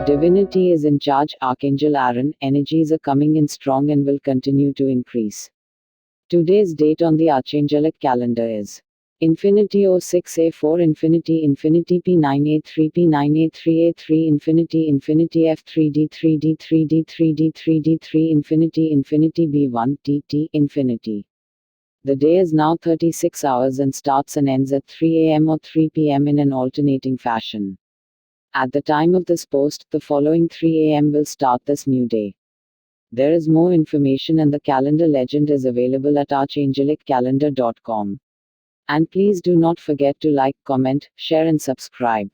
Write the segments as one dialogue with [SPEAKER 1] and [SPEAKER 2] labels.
[SPEAKER 1] Divinity is in charge. Archangel Aaron, energies are coming in strong and will continue to increase. Today's date on the Archangelic calendar is Infinity O6A4 Infinity Infinity P9A3 P9A3A3 Infinity Infinity F3D3D3D3D3D3 Infinity Infinity B1TT Infinity. The day is now 36 hours and starts and ends at 3 am or 3 pm in an alternating fashion. At the time of this post, the following 3 am will start this new day. There is more information and the calendar legend is available at archangeliccalendar.com. And please do not forget to like, comment, share and subscribe.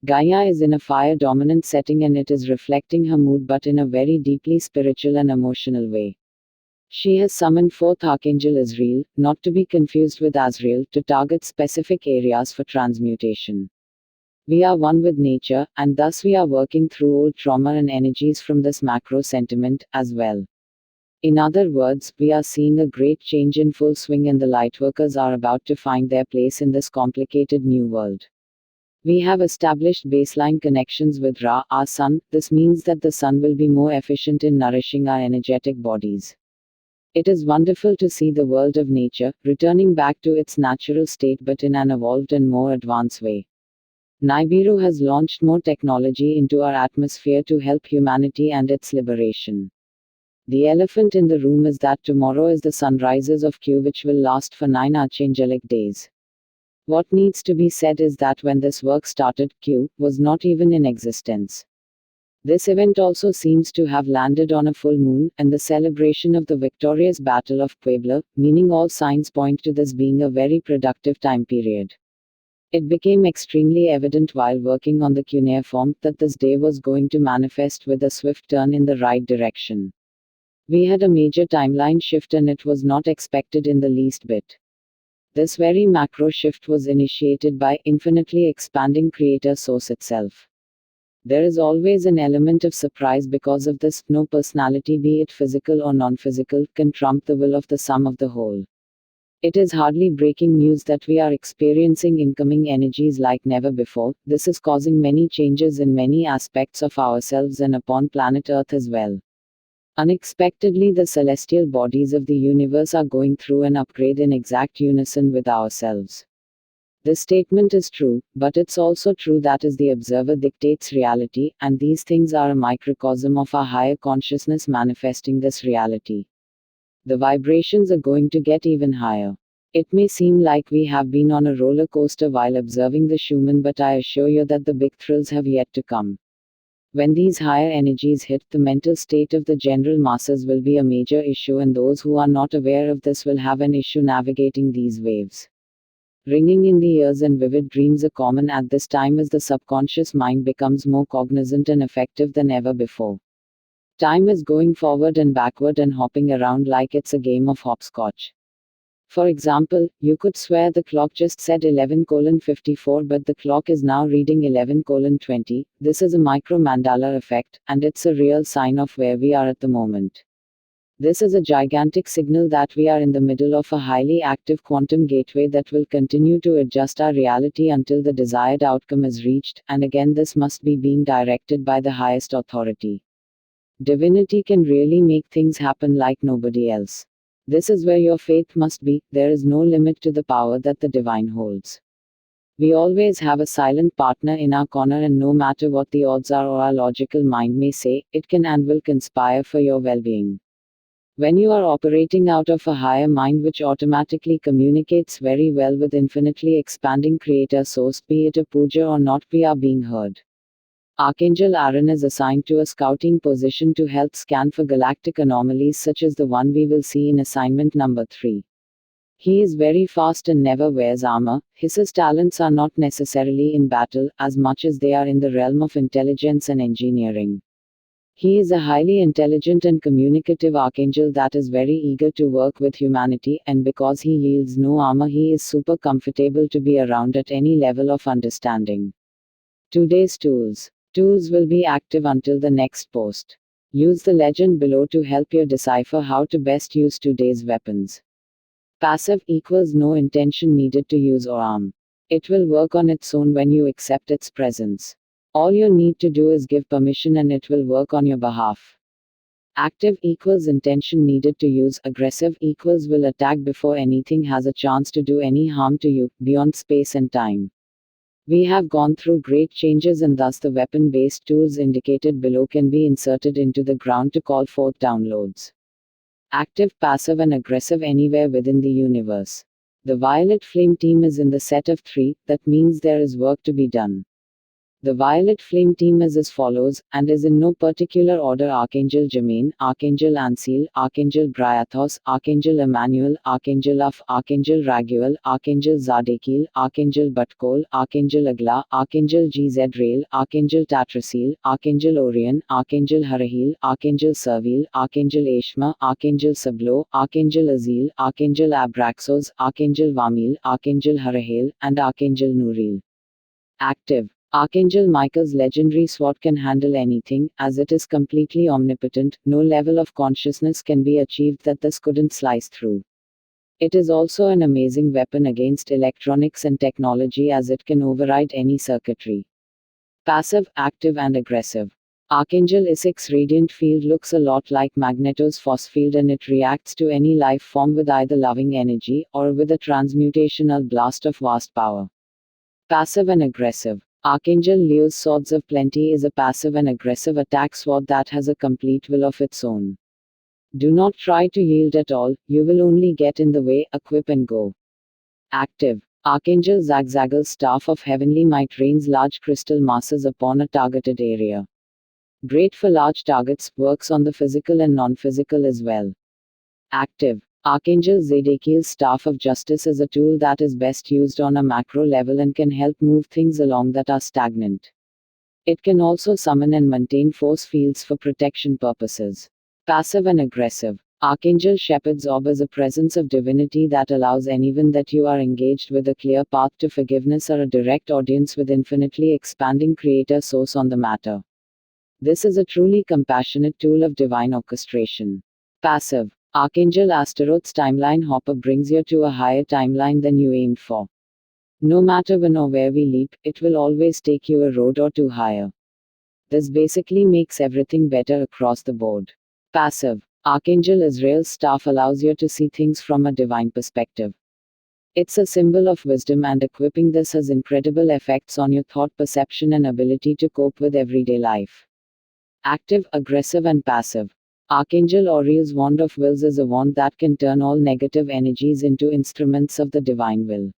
[SPEAKER 1] Gaia is in a fire dominant setting and it is reflecting her mood but in a very deeply spiritual and emotional way. She has summoned forth Archangel Azrael, not to be confused with Azrael, to target specific areas for transmutation. We are one with nature, and thus we are working through old trauma and energies from this macro sentiment, as well. In other words, we are seeing a great change in full swing and the lightworkers are about to find their place in this complicated new world. We have established baseline connections with Ra, our sun. This means that the sun will be more efficient in nourishing our energetic bodies. It is wonderful to see the world of nature returning back to its natural state but in an evolved and more advanced way. Nibiru has launched more technology into our atmosphere to help humanity and its liberation. The elephant in the room is that tomorrow is the sunrises of Q, which will last for 9 archangelic days. What needs to be said is that when this work started, Q was not even in existence. This event also seems to have landed on a full moon, and the celebration of the victorious Battle of Puebla, meaning all signs point to this being a very productive time period. It became extremely evident while working on the cuneiform that this day was going to manifest with a swift turn in the right direction. We had a major timeline shift and it was not expected in the least bit. This very macro shift was initiated by infinitely expanding Creator Source itself. There is always an element of surprise because of this. No personality, be it physical or non-physical, can trump the will of the sum of the whole. It is hardly breaking news that we are experiencing incoming energies like never before. This is causing many changes in many aspects of ourselves and upon planet Earth as well. Unexpectedly, the celestial bodies of the universe are going through an upgrade in exact unison with ourselves. This statement is true, but it's also true that as the observer dictates reality, and these things are a microcosm of our higher consciousness manifesting this reality. The vibrations are going to get even higher. It may seem like we have been on a roller coaster while observing the Schumann, but I assure you that the big thrills have yet to come. When these higher energies hit, the mental state of the general masses will be a major issue, and those who are not aware of this will have an issue navigating these waves. Ringing in the ears and vivid dreams are common at this time as the subconscious mind becomes more cognizant and effective than ever before. Time is going forward and backward and hopping around like it's a game of hopscotch. For example, you could swear the clock just said 11:54 but the clock is now reading 11:20. This is a micro mandala effect, and it's a real sign of where we are at the moment. This is a gigantic signal that we are in the middle of a highly active quantum gateway that will continue to adjust our reality until the desired outcome is reached, and again this must be being directed by the highest authority. Divinity can really make things happen like nobody else. This is where your faith must be. There is no limit to the power that the divine holds. We always have a silent partner in our corner, and no matter what the odds are or our logical mind may say, it can and will conspire for your well-being. When you are operating out of a higher mind which automatically communicates very well with infinitely expanding Creator Source, be it a puja or not, we are being heard. Archangel Aaron is assigned to a scouting position to help scan for galactic anomalies such as the one we will see in assignment number 3. He is very fast and never wears armor. His talents are not necessarily in battle, as much as they are in the realm of intelligence and engineering. He is a highly intelligent and communicative archangel that is very eager to work with humanity, and because he yields no armor, he is super comfortable to be around at any level of understanding. Today's tools. Tools will be active until the next post. Use the legend below to help you decipher how to best use today's weapons. Passive equals no intention needed to use or arm. It will work on its own when you accept its presence. All you need to do is give permission and it will work on your behalf. Active equals intention needed to use. Aggressive equals will attack before anything has a chance to do any harm to you, beyond space and time. We have gone through great changes and thus the weapon-based tools indicated below can be inserted into the ground to call forth downloads. Active, passive and aggressive anywhere within the universe. The Violet Flame team is in the set of 3, that means there is work to be done. The Violet Flame team is as follows, and is in no particular order: Archangel Jermaine, Archangel Ansil, Archangel Bryathos, Archangel Emmanuel, Archangel Uf, Archangel Raguel, Archangel Zadkiel, Archangel Batkol, Archangel Agla, Archangel Gzrael, Archangel Tatrasil, Archangel Orion, Archangel Harahil, Archangel Servil, Archangel Ashma, Archangel Sablo, Archangel Azil, Archangel Abraxos, Archangel Vamil, Archangel Harahel, and Archangel Nuril. Active. Archangel Michael's legendary sword can handle anything, as it is completely omnipotent. No level of consciousness can be achieved that this couldn't slice through. It is also an amazing weapon against electronics and technology as it can override any circuitry. Passive, active and aggressive. Archangel Isaac's radiant field looks a lot like Magneto's force field and it reacts to any life form with either loving energy, or with a transmutational blast of vast power. Passive and aggressive. Archangel Leo's Swords of Plenty is a passive and aggressive attack sword that has a complete will of its own. Do not try to yield at all, you will only get in the way. Equip and go. Active. Archangel Zagzagal's Staff of Heavenly Might rains large crystal masses upon a targeted area. Great for large targets, works on the physical and non-physical as well. Active. Archangel Zadkiel's Staff of Justice is a tool that is best used on a macro level and can help move things along that are stagnant. It can also summon and maintain force fields for protection purposes. Passive and aggressive. Archangel Shepherd's Orb is a presence of divinity that allows anyone that you are engaged with a clear path to forgiveness or a direct audience with infinitely expanding creator source on the matter. This is a truly compassionate tool of divine orchestration. Passive. Archangel Astaroth's Timeline Hopper brings you to a higher timeline than you aimed for. No matter when or where we leap, it will always take you a road or two higher. This basically makes everything better across the board. Passive. Archangel Israel's Staff allows you to see things from a divine perspective. It's a symbol of wisdom, and equipping this has incredible effects on your thought perception and ability to cope with everyday life. Active, aggressive and passive. Archangel Oriel's Wand of Wills is a wand that can turn all negative energies into instruments of the divine will.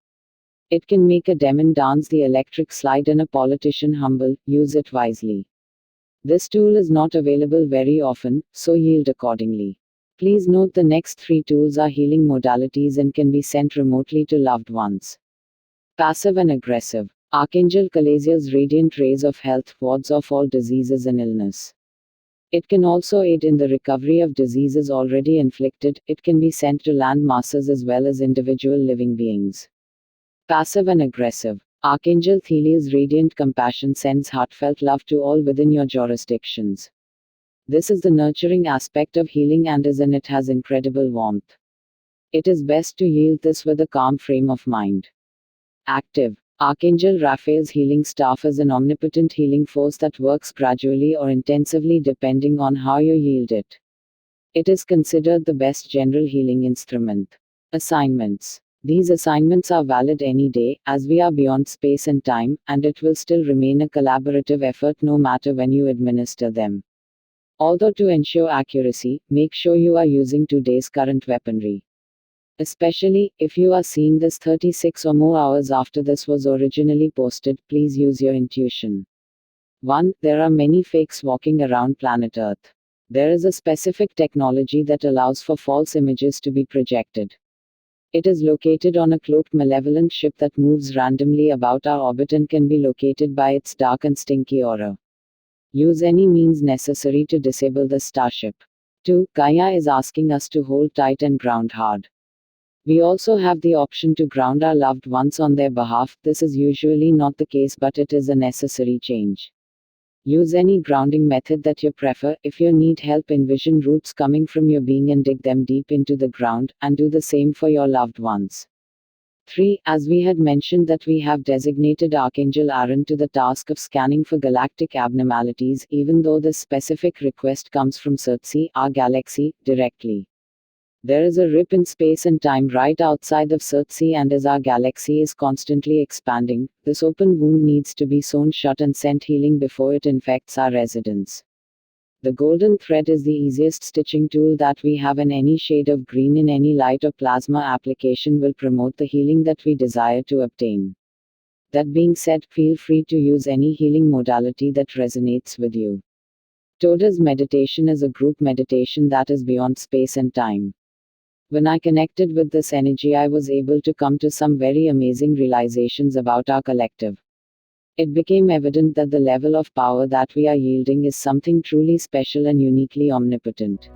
[SPEAKER 1] It can make a demon dance, the electric slide, and a politician humble. Use it wisely. This tool is not available very often, so yield accordingly. Please note the next 3 tools are healing modalities and can be sent remotely to loved ones. Passive and aggressive. Archangel Calaziel's Radiant Rays of Health wards off all diseases and illness. It can also aid in the recovery of diseases already inflicted. It can be sent to land masses as well as individual living beings. Passive and aggressive. Archangel Theliel's Radiant Compassion sends heartfelt love to all within your jurisdictions. This is the nurturing aspect of healing and it has incredible warmth. It is best to yield this with a calm frame of mind. Active. Archangel Raphael's Healing Staff is an omnipotent healing force that works gradually or intensively depending on how you yield it. It is considered the best general healing instrument. Assignments. These assignments are valid any day, as we are beyond space and time, and it will still remain a collaborative effort no matter when you administer them. Although to ensure accuracy, make sure you are using today's current weaponry. Especially, if you are seeing this 36 or more hours after this was originally posted, please use your intuition. 1. There are many fakes walking around planet Earth. There is a specific technology that allows for false images to be projected. It is located on a cloaked malevolent ship that moves randomly about our orbit and can be located by its dark and stinky aura. Use any means necessary to disable the starship. 2. Gaia is asking us to hold tight and ground hard. We also have the option to ground our loved ones on their behalf. This is usually not the case, but it is a necessary change. Use any grounding method that you prefer. If you need help, envision roots coming from your being and dig them deep into the ground, and do the same for your loved ones. 3. As we had mentioned that we have designated Archangel Aaron to the task of scanning for galactic abnormalities, even though this specific request comes from CERTC, our galaxy, directly. There is a rip in space and time right outside of CERTC, and as our galaxy is constantly expanding, this open wound needs to be sewn shut and sent healing before it infects our residents. The golden thread is the easiest stitching tool that we have, and any shade of green in any light or plasma application will promote the healing that we desire to obtain. That being said, feel free to use any healing modality that resonates with you. Toda's meditation is a group meditation that is beyond space and time. When I connected with this energy, I was able to come to some very amazing realizations about our collective. It became evident that the level of power that we are yielding is something truly special and uniquely omnipotent.